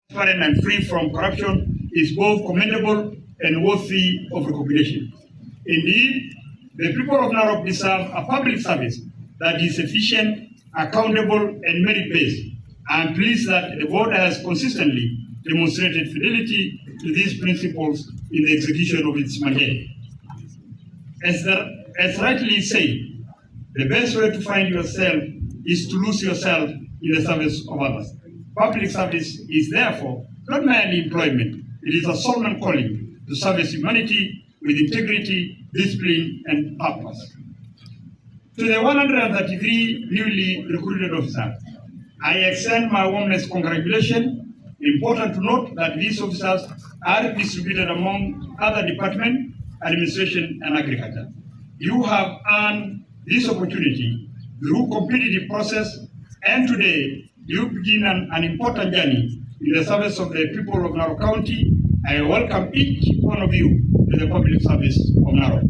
transparent and free from corruption is both commendable and worthy of recognition. Indeed, the people of Narok deserve a public service that is efficient, accountable, and merit-based. I am pleased that the board has consistently demonstrated fidelity to these principles in the execution of its mandate. As rightly said, the best way to find yourself is to lose yourself in the service of others. Public service is therefore not merely employment, it is a solemn calling to service humanity with integrity, discipline, and purpose. To the 133 newly recruited officers, I extend my warmest congratulations. Important to note that these officers are distributed among other departments, administration, and agriculture. You have earned this opportunity through competitive process, and today you begin an important journey in the service of the people of Narok County. I welcome each one of you to the public service of Narok.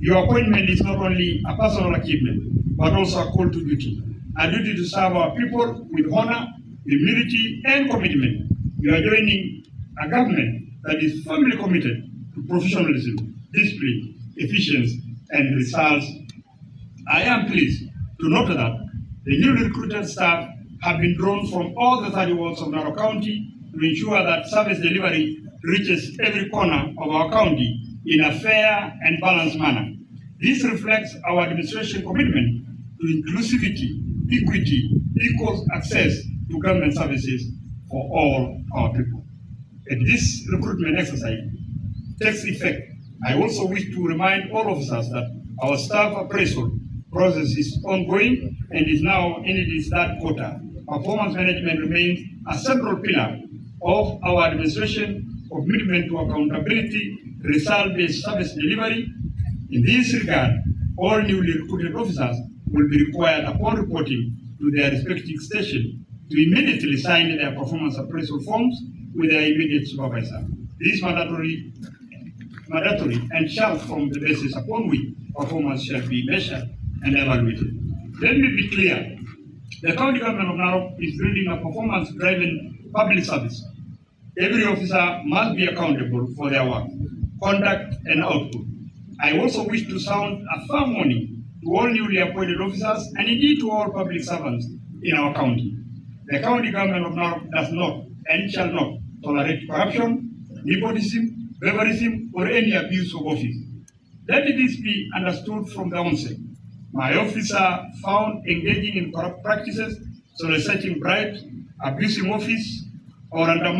Your appointment is not only a personal achievement, but also a call to duty. A duty to serve our people with honor, humility, and commitment. You are joining a government that is firmly committed to professionalism, discipline, efficiency, and results. I am pleased to note that the newly recruited staff have been drawn from all the 30 wards of Narok County to ensure that service delivery reaches every corner of our county in a fair and balanced manner. This reflects our administration commitment to inclusivity, equity, equal access to government services for all our people. As this recruitment exercise takes effect, I also wish to remind all officers that our staff appraisal process is ongoing and is now in its third quarter. Performance management remains a central pillar of our administration, commitment to accountability, result-based service delivery. In this regard, all newly recruited officers will be required upon reporting to their respective station to immediately sign their performance appraisal forms with their immediate supervisor. This is mandatory and shall form the basis upon which performance shall be measured and evaluated. Let me be clear. The county government of Narok is building a performance-driven public service. Every officer must be accountable for their work, conduct, and output. I also wish to sound a firm warning to all newly appointed officers and indeed to all public servants in our county. The county government of Narok does not and shall not tolerate corruption, nepotism, favorism, or any abuse of office. Let this be understood from the onset. My officer found engaging in corrupt practices, soliciting bribes, abusing office, or undermining